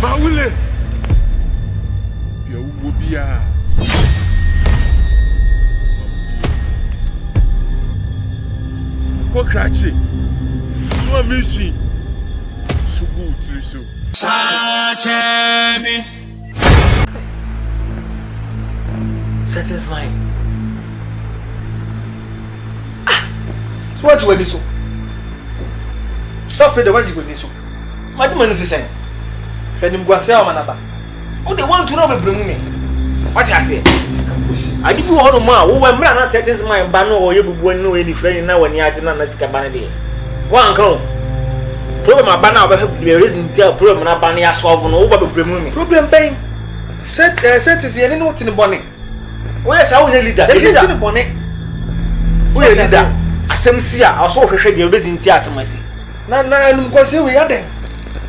Maule. You will be a. Kokrachi. So mission. So good to so. Sachemi. Satisfying. So what you want this? Stop for the one you want this. What man is saying? When you go say manaba. Oh, they want to know me bring me. What I say? I give you all the more. Who am I setting my banner or you will know any friend now when you are doing a scabanity? One come. Problem my banner will be reason to problem na banner solve no over the me. Problem pain. Set is any note in the bonnet. Where's our leader? The leader in the bonnet. Where is that? Asemsia, I saw her the reason to ask my see. Na I'm going to say we are there.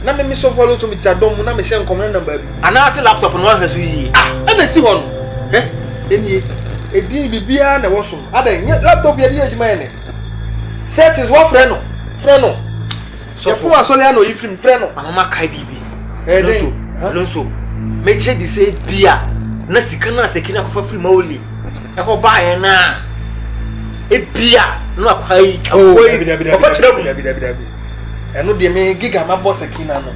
Na me so follow to me Adom na me share command number. And I see laptop no one see. And I see one. Eni edin bibia na wo so. Adan laptop ya di adwuma ene. Set is what friend no. So for asole ano ifrim friend no. Mama kai bibi. Lonso. Me je di say bia na sika na sekina ko fa free mauli. E ko ba ye na. E bia no akwai chakoi. O fa chira bu. Eno de me giga ma boss sekina no.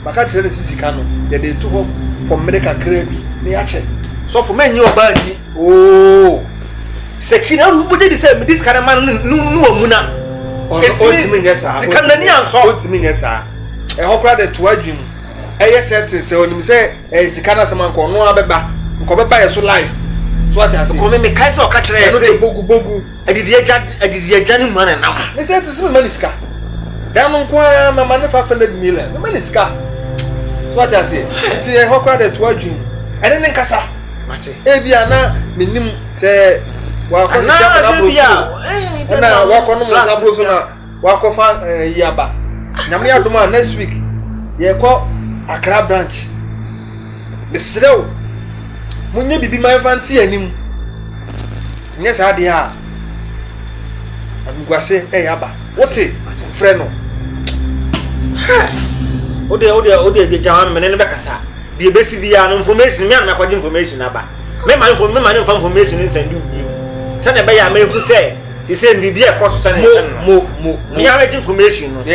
Baka chire de sisika no. Ye de to ho for medical crazy. Ne ya che. So for men you oba ni sekina ru de say me this kind of man no amuna otimi nyesa sekana ni anso otimi nyesa e hokra de to adwum eye setting say onim say sekana sama nko no abeba nko beba ye so life so what has ko me kai so ka kire ye say bogu adidi agya ni mu na nam me say it say me niska dan nko ma ma ne 500 million me niska so what has say ti e hokra de to adwum ene ne nkasa ebia na minim se wa ko na wa ko no sabro so na wa ko fa yaba nyame adoma next week ye ko Accra branch besrew munye bibi man fanti anim nye sa de a amguase yaba wote frɛ no ode de jama mene ne bekasa the basic information me na kwadi information aba me ma information send you say na be ya me ku say ti say ndi bi e cost say mo me ya get information no me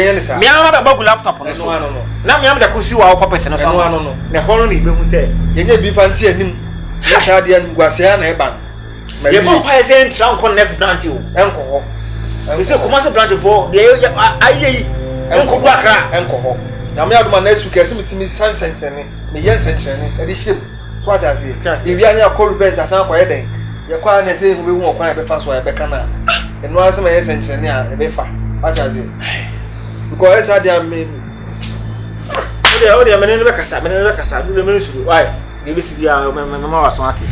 ya ba bagu laptop no na me am da ku si wa property no so no na ko no ni be hu say ye nya bi fancy anim na sha de an guase ya na e ban ye mo pa say entran ko next branch o enko ho we say commercial branch for de ayi enko bu akra enko ho na me aduma next week ese mitimi sansenchene me yen senchene e di shim so atase e wi anya call revenge asan ko yeden ye kwa na se hu be hu okwan e be fa so e be kana eno ase me yen senchene a e be fa atase because esa dia me ode me ne be kasa de me suru why de be si dia me ma wa so ate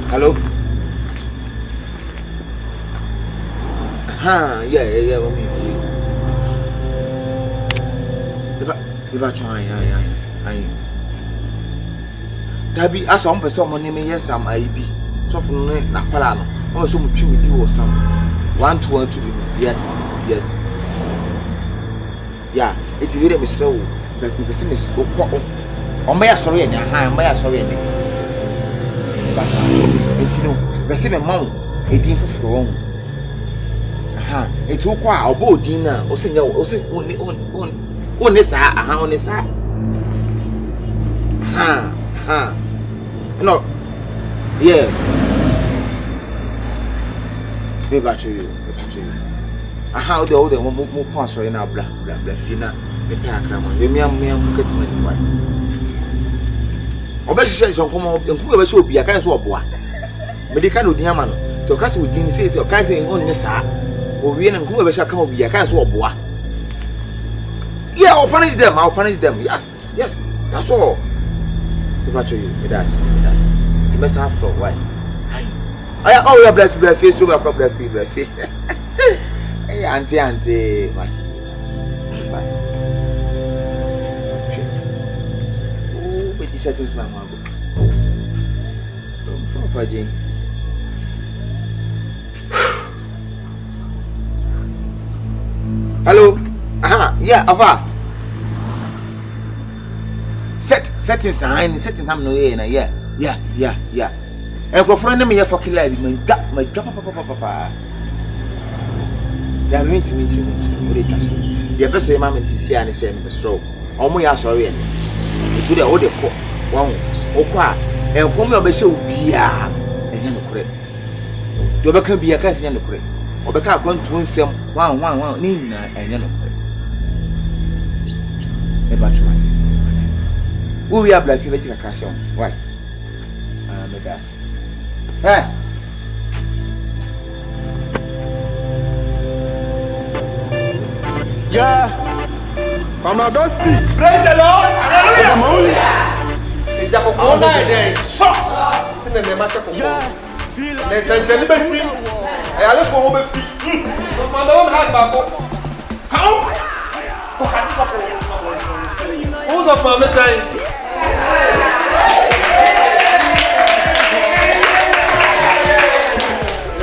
hello yeah, mommy. If I try, I. Dabi, as some person money me yes, I'm IB. So for no na pala no. I'm so much me do some 1 to 1 to be. Yes. Yeah, it's very Mr. But we person is go on my sorry and ha, my sorry and. But it's no, person me mom, e din for wrong. Etu kwa obo din na o se nya o se on ne sa on ne sa no yeah be back to you o de mo pon so na bra fi na me pa akra mo me am ketima ni wai oba shisha so nkomo nku be so obi aka so oboa me de ka no din ama no to ka se odin se o ka se on ne sa o we na nku be sha ka obi aka so oboa. Yeah, I'll punish them. Yes, that's all. If I show you, it does. It's a mess up from why? Oh, you're black face, so we're black face. Hey, auntie, what? Oh, but this is my mom. From Fajin. Hello. Aha. Yeah, Ava. Settings na settings am no yeah. Yeah. And go friend me here for kill live my papa. They are meant to what they can do. The person mama sisi and say me so. Omo ya sorry and it would all the call. One okwa e come your be show bia enye no kure. You be kan bia kan enye no kure. Obeka akwantu nsem wan ni nyina enye no kure. E ba tumati. Who we have like fever crash on. Why? Me gas. Hey. Yeah. Comrade Dusty. Praise the Lord. Hallelujah. It's a corona day. Socks. It's in the master for. There's a celibacy. I look for home. My own heart back. Come. Who's of my message?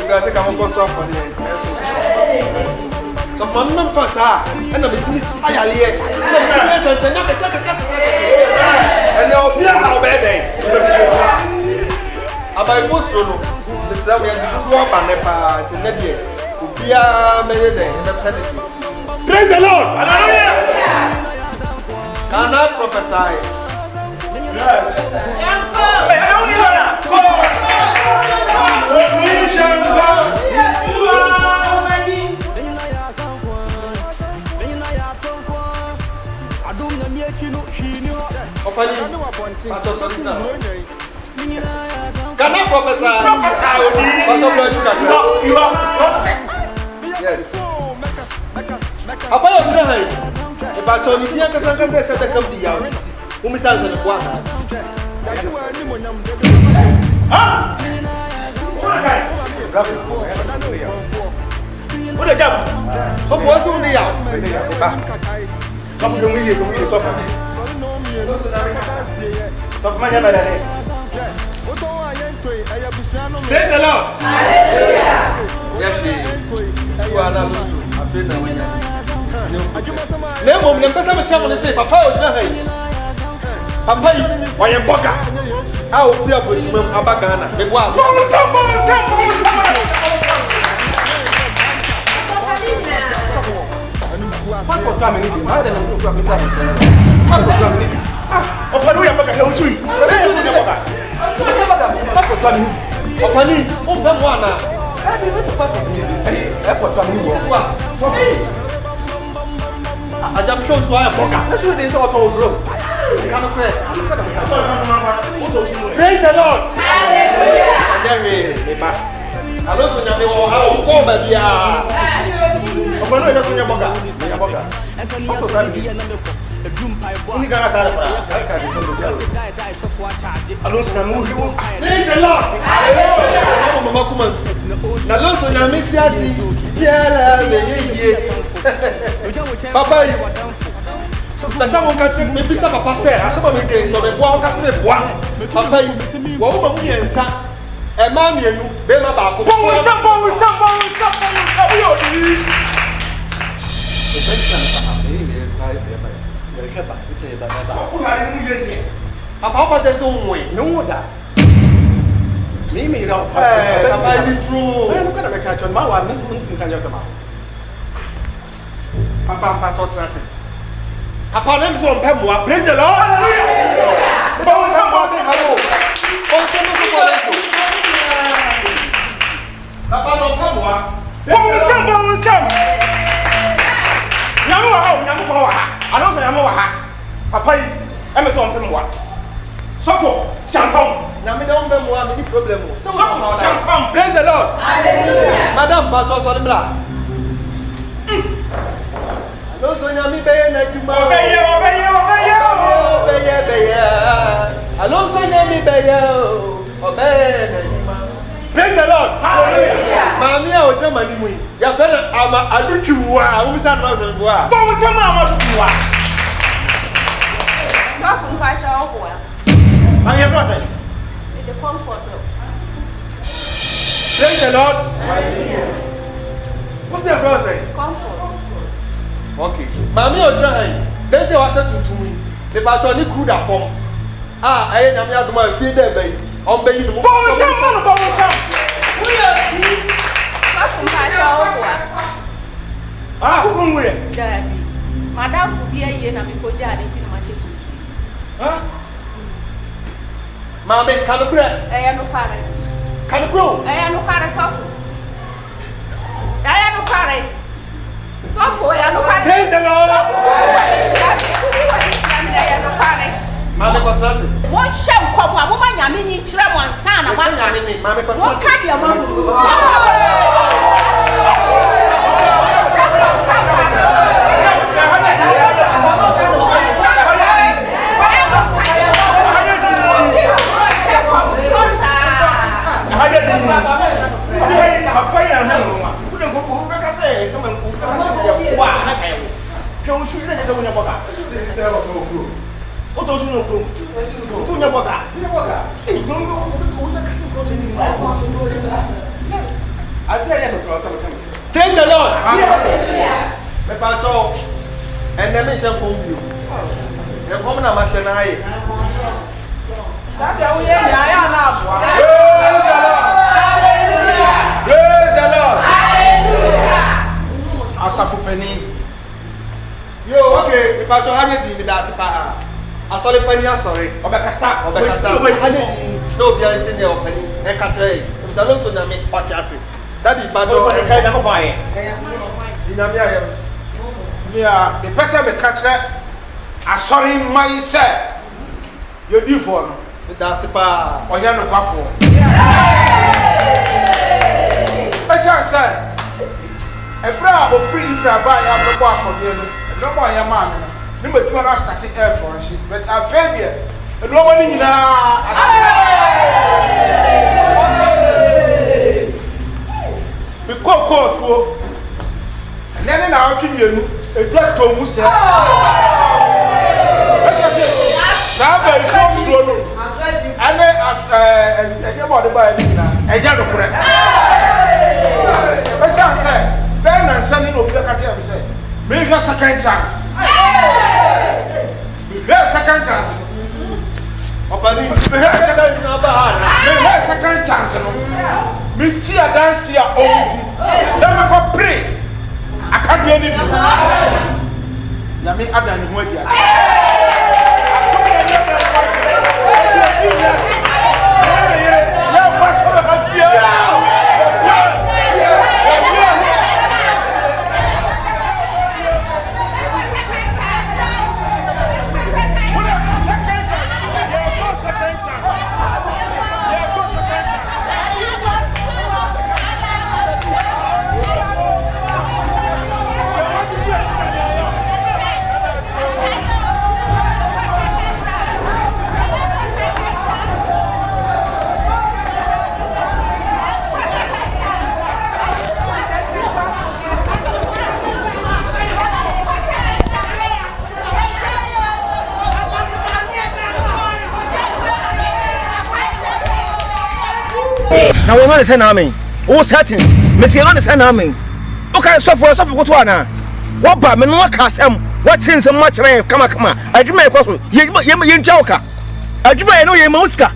I think I'm going to stop for you. So, my mum for sir, and I'm going to say, and they'll be how bad they about most of them. The same way you walk on the part in the day. Be a day. Praise the Lord. Can I prophesy? Yes. Can I prophesy? You are prophets. Yes. About your time. About Tony Bianca Sanka says that come the hour. Who is answering the one? What a job! What was on the out? Come from me, suffer. Stop my name. Praise the Lord! Yes, you are not. I feel that when you're never better to say, Papa was nothing. Papa, why am Boga? How free up with him, Abagana? What was coming in? I don't know what was coming in. Oh, but we are not going to see. What was coming in? Oh, Pani, oh, then one. I was supposed to be airport coming in. I just chose why I'm Boga. That's what they saw all bro. Praise the Lord. Hallelujah. Hello, Nyame wo ha wo ko ba bia. Opa no e so nyaboga. Opa ka ni. Uni kana ka para. Ka ni so bia. Hello, Nyame wo. Praise the Lord. Hallelujah. Mama kuma. Na lo so Nyame ti asi. Biara le yeye. Papa yi. But someone can say, maybe some papa said, I saw me again, so the boy can say, what? Papa, what woman we and son, and mammy and you, they my back. Papa, there's some way, no that. Mimi, Papa, you true. I'm going to catch on my wife, Miss Minton can just about. Papa, thought nothing. Papa, let me show him more. Praise the Lord. Hallelujah. Somebody, hello. Papa, no come more. Some. Yamu, I don't say Yamu. Papa, I'm a son from what? So for champagne. Now, me don't know what any problem. So champagne. Praise the Lord. Hallelujah. Madam, but also the blood. Alonso Nyame beye na djuma obeye Alonso Nyame beye obeye na djuma. Praise the Lord. Hallelujah. Mami a o jama ni mu ya fe na ama adutwa o mi sa na so bo a bo se ma ama adutwa sa fu pa cha o bo am ya bro say the comfort. Praise the Lord. Hallelujah. What's your bro say? Comfort. Okay. Mami Ojan, then they was to me. The battle cool that form. Ah, I am not going to feed them, baby. On baby, no ah, who come with? Madam for be a year and I'm going to machine. Huh? Mamma, can you pray? I am no parent. Can you grow? I am no parent. I am no parent. So for I am no parent. Praise the Lord. Mamma, what's that? One shell, Papa, woman, I mean, you try one son, and one Mamma, what can your mom? Thank the Lord. And then we shall move you. You're coming to Mashanai. Praise the Lord. Asafu Penny. Yo, okay, if I don't have anything, that's a power. I saw the penny, sorry. Obekasa. No, we are in your penny. I can't trade. It's a lot to Nyame. What you say? That is bad. Yeah, the person be catch that. I saw him myself. You do for me. That's a power. Or you no go for. Person say, a bra of free Israel buy am no go for you. No boy your man. You may do not start air for shit, but I failure. And nobody in we call for. And then I want you. A drug to Musa. And then about the buy a young friend. But some say, Ben and Sunny will be a catcher. Make a second chance. There's second chance. Second chance. Me tea a dance here only. Never go pray. I can't do anything. Nyame Adom ho adia. Now we want to send army. Oh, settings. Monsieur, want to send army. Okay, so for what one? What bad men? What cast them? What change so much? Come on. I do my question. You joker. I do my know you Mosca.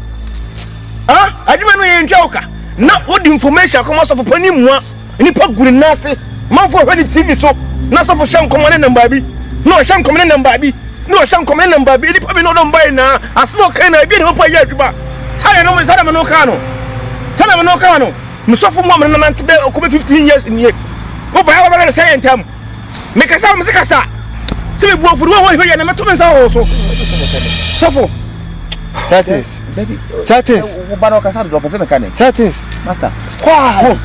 Huh? I do my know you joker. Not what the information come out of a penny more. Any pop good nasi. Man for any TV so. Not so for some command and baby. No, some command and baby. No, some command and baby. Any probably not buy now. I smoke and I be no pay yet. Tell no one said I'm no cano. Tell them no cano. Musofu woman and to be 15 years in here. Go by our say and tell me. Make us some Sikasa. To be broke for one way and I'm to myself also. Suffer. Satis. Baby. Satis. Barocasa drop as a mechanic. Satis. Master. Why?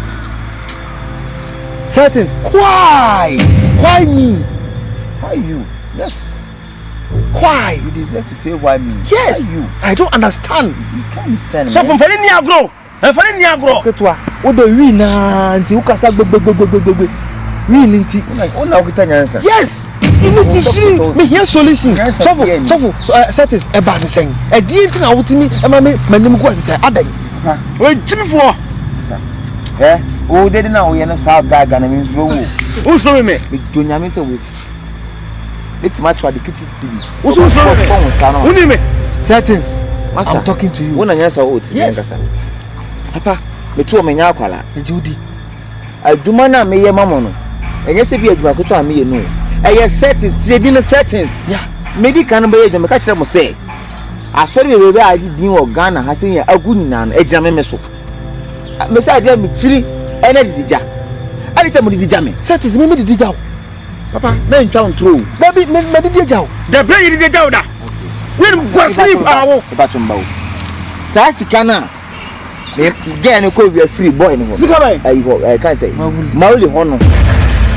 Satis. Why? Why me? Why you? Yes. Why? You deserve to say why me. Yes. Why you? I don't understand. You can't understand. So from very near grow. And for the near grow. Ketwa. O do we na nti ukasa gbegbegbegbegbegbe. Really nti. O na okita nyansa. Yes. You need to see me here solution. So Satis e bad thing. E di nti na wotimi e ma me manim go say adan. O jimi fo. O dey na o ye na sa gaga na me nso wo. O so me. Me do nyame se wo. It's much for the kitchen TV. Who's settings. Master, I'm talking to you. When I answer what? Yes. Papa, me too me nyakwala. Judy. Aduma na me ye mamono. Enye se bi aduma ko to am ye no. Eye settings, they didn't settings. Yeah. Medical no be ye me ka kire mo say. Asori be be adi din o Ghana ha se ye agu nyina no ejina me so. Me say ade me chiri ene didija. Ade te mo didija me. Settings me didija. Papa, me ntwa ontro. Baby me didija. The play didija da. We go sleep awo. Ba chumba o. Sa sika na get no ko we free boy no. Sika bai. Ayi ho kan say. Mauli ho no.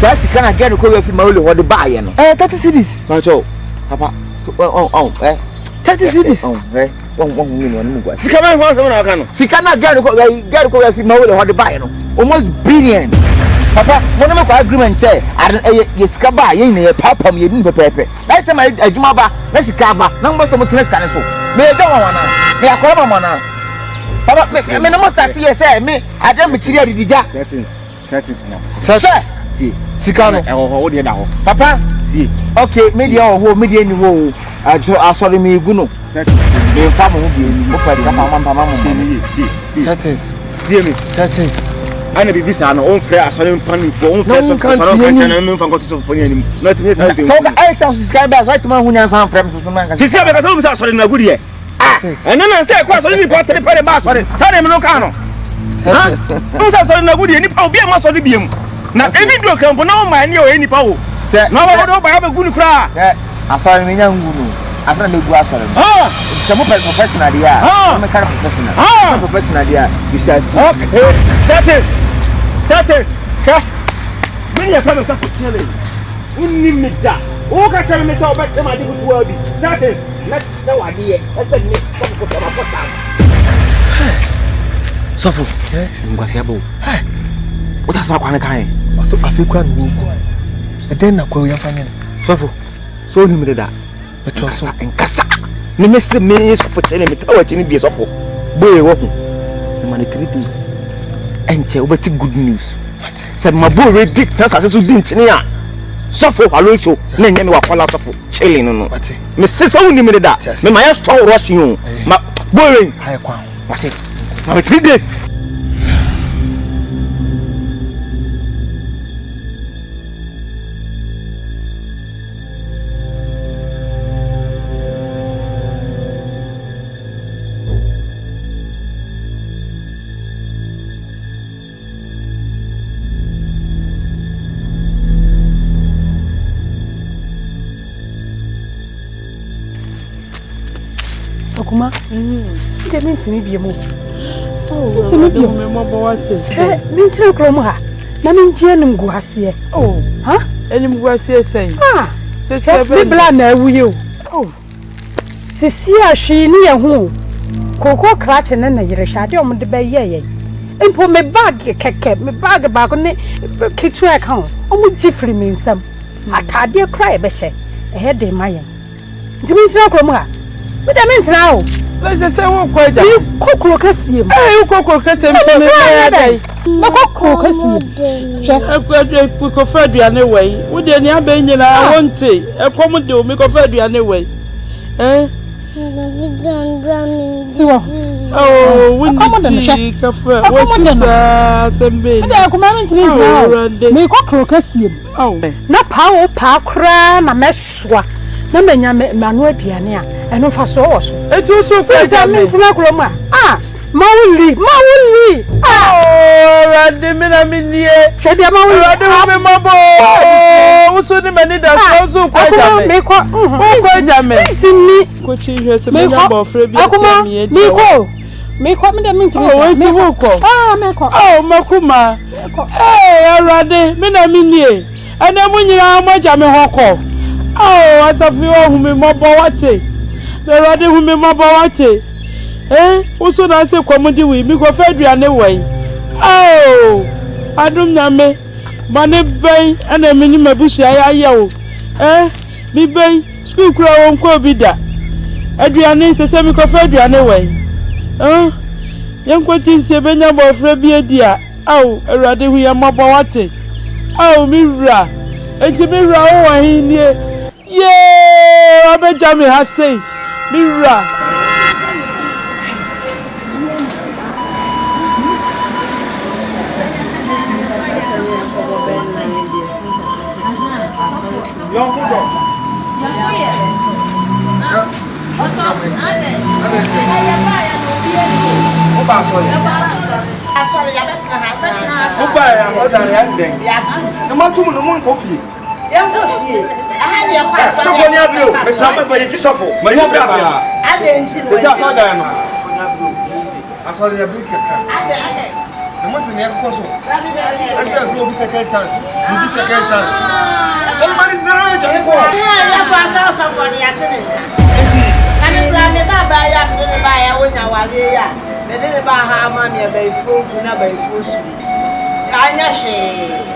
Sa sika na get no ko we free mauli ho de ba ye no. 30 cities. Ba cho. Papa, so 30 cities. One million no go. Sika bai ho so na aka no. Sika na get no ko we free mauli ho de ba ye no. Almost billion. Papa, one of my agreement say, I sika ba ye ne papa me ni pepepe. That time I aduma ba, na sika ba, na mo so mo tena sika ne so. Me do wan na. Me akora ma na. Papa, me no mo start here say me adem me chiri adidija. Settings now. Settings. See. Sika no. Wo de da ho. Papa, See. okay, me dia ho, me dia ni ho. Asori me gu no. Settings. Me fa mo bi ni. Mo pa sika pa ma mo. See. Settings. See me. Settings. Ana bibi sa no on frɛ asɔre mpani fo on frɛ so asɔre kan na me mfa nkoto so poni anim na timi sa se so I tell you sika ba so I man hunya san frɛ so man ka ti se be ka so mi sa asɔre na gudi e ɛna na se ko asɔre ni pa tere pare ba asɔre sa de me no ka no ha on sa asɔre na gudi e ni pa obi am asɔre biem na ebi do kan bo na o ma ni o e ni pa wo na wo do ba ba guni kra asɔre me nya ngunu afra me gu asɔre ah se mo professional dia me kind of professional dia you shall see okay Settings. Ka. Many a famous of telling. Unni me da. O ka tell me so back some adi good word. Settings. Let's know idea. Let's take me come put them up down. Sofo. Yes. Ngwasiabo. Hey. What has na kwane kan? So African go. E den na kwa yafanya. Sofo. So ni me da. Metro so enkasa. Ni me se me sofo tell me tawa chini bi sofo. Boy wo hu. Man 3 days. Enche obeti good news. Said my boy ready first so din tini a. Sofo Alonso na nyame wa kwala sofo chilling no. Me se so ni me da. Me my store rush you. Ma boy high kwa. What? My 3 days. Kuma ide mintimi biemu mintimi biemu me mo bo wate mintimi krom ha na minje nim gu hase ha enim gu hase sen se bibla na awuye sisi ahwe ni ye hu koko krache na yire hwade o mde be ye empo me bag keke me bag ba ko ne kitu aka o mu gifri mi nsam atade kra e be hye e de mayen ntimi ntira krom ha we da mentina o let's say won kwaja ni kokoro kasiem kokoro kasiem teme ya dai na kokoro kasiem hwe ko faduane wei wo de ni aba nyina wonte ekom de o me ko faduane wei siwa windi kafa wo sembe nda kuma mentimi ntina o me kokoro kasiem na pa kra na meswa na menya manu aduane a eno fa so wo so etu so kwa mentina krom a Mauli rade me na minie hwede mauli rade me mabo wo so ni mani da so kwaja me me ko kwaja me ntimi ko chi hwe se me na bo frɛ bi atemi me ko me da mentimi me ko me ko makuma rade me na minie ana munyira moja me hoko asafi o hu me mabo wate rade hu me mabo wate uso na se kwamudi wi mi go faduane wai adum nyame bane ben ana menyi mabushi aya o mi ben school kura won ko bi da aduane se mi ko faduane wai yen ko tin se benya bo fra bi edia erade hu ya mabo wate mi wura enti mi wura o wa hin nie Yeah, Benjamin has say, Mira. Young Buddha.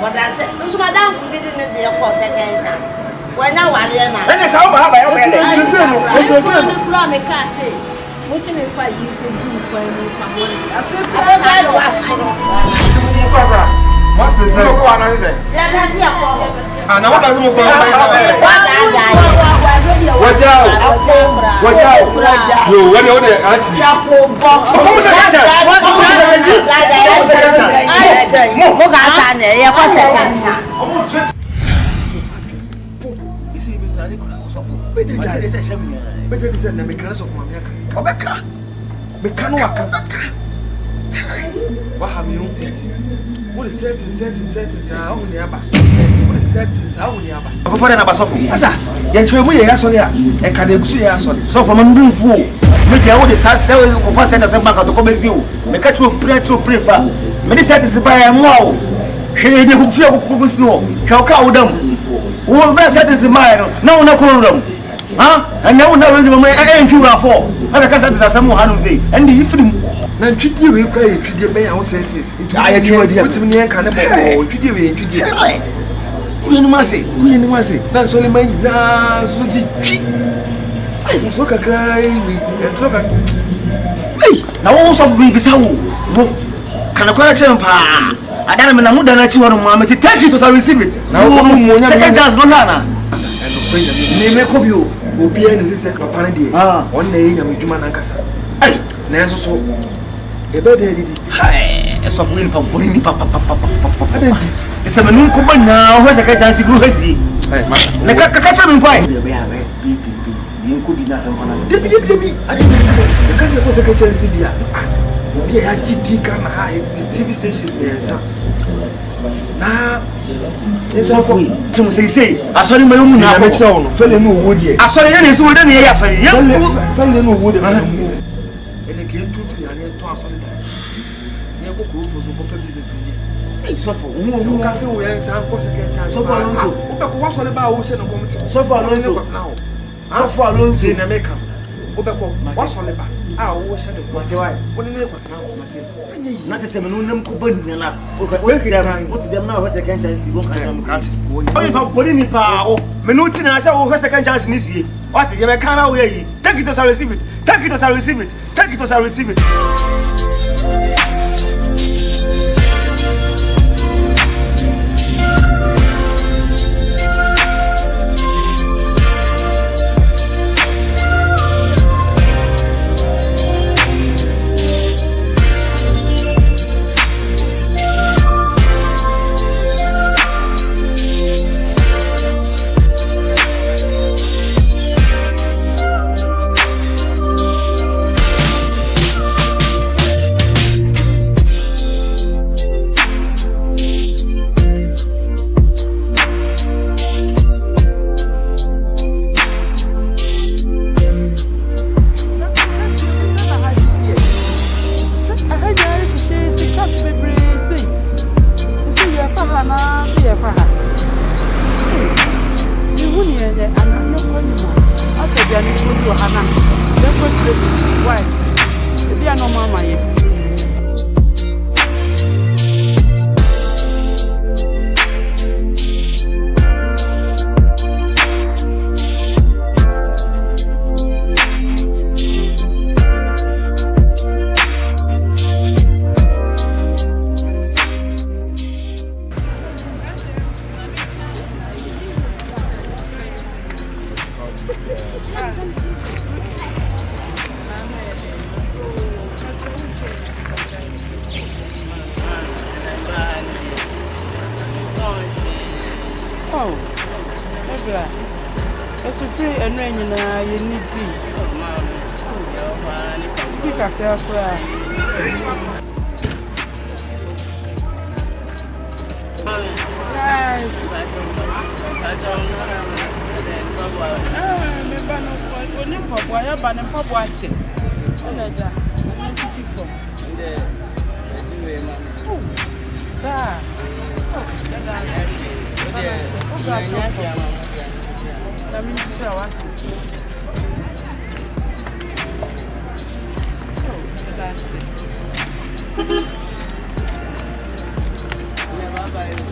What I said, this madam forbidden in the course second chance. When I was here now, Ene sa o ba ba yo pele. I can't say. Muslim for you could do for me for money. I feel I was so. What is it? Ko ana se. Yeah, that's it. Ana wa ba so mo ko. Yo, what you dey actually? Come second chance. Mo ga sa na ye ko second chance. Better this na mechanics of my Obeka. Mechanical. What have you settings? What is settings? How many aba? What is settings? How many aba? Go for na basofo. Asa, ye twe mu ye ya sori a, e ka de gusu ye ya sori. So for man ndumfu o. Me dia wo de sa se ko fa center se bank to ko bezi o. Me ka twe pre fa. Me de settings ba ya mu a o. Hwe de ku fi ko bezi o. Hwe ka wo dam. Wo be settings ma no. Na wo na ko dam. Ha? And now na we mo e ntwa for. Na ka settings asam ho hanum sei. And the ifrim. Na ntwidi we kwa ntwidi be ya wo settings. Aye twa dia. Utimi ne kan ne bo. Ntwidi we ntwidi. Kuyeni mase. Na so le man na so di twi. Ai so kakrai we entro ka. Ei, na wo so bi bisa wo. Bo kana kwara chen pa. Adana me na muda na chi wono mo ameti take it to receive it. Na wo mo nya second chance no hana. Me me ko bi o. Obi en se papa na die. On na ye nya medjuma na nkasa. Ai, na so so. Ebe de didi. Hai, so fu ni pa bori ni pa. Adenti. Ese menun ko ba na ho second chance bi ho si. Ai, ma. Na ka cha me pai. Be ya be. Ni ko bi na san fana. Debi. Adenti. De ka se ko second chance bi ya. Obi ya GD kana ha TV station be sa. Na esa fo tum sei asori ma yomu na ko fele no wo die asori ne se wo de ne ya asori ye fele no wo de fele mu ene ke ntu fi ale to asori da ne ko ko fo so ko business ni ei so fo wo ka se wo yan san ko se ke chan so fo alonso wo be ko wa so le ba wo se no komiti so fo alonso so fo alonso na make am wo be ko wa so le ba a wo se ne ko mate wai wo ne ko tana wo mate not a seminal name could be na. What them now was second chance to go catch. Oh, you have put in power. Minuti na say o second chance this year. What you can now we take it to receive it. Take it to receive it. Take it to receive it. Oh, Edra. It's a free and rain, you need tea. You can feel cry.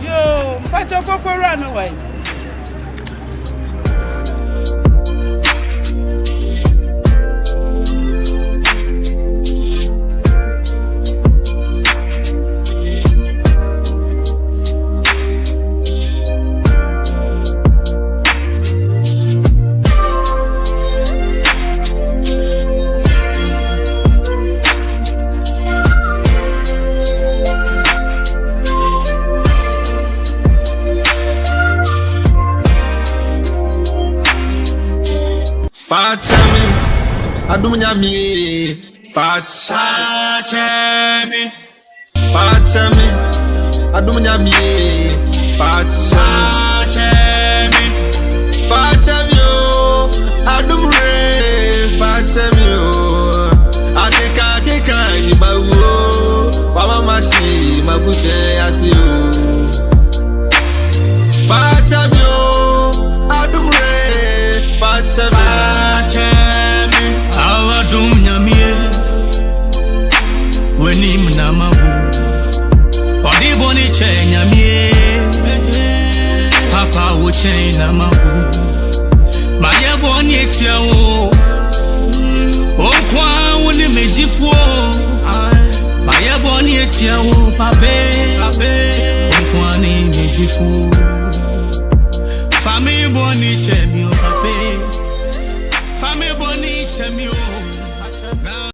Yo, but your cocoa run away. Fatsami, Adom Nyame, Fatsami, Fatsami, Adom Nyame, Fatsami, Fatsami, Adom Re, Fatsami, Akeka ni bawo, Mama Mashi, Mabuse Asio, Fatsami, Adom Re, Fatsami. Adom Nyame wenim na mabu odi boni che Nyame papa wo che na mabu maye boni etia wo onkwa woni mejifuo maye boni etia wo pape onkwa ni mejifuo fami boni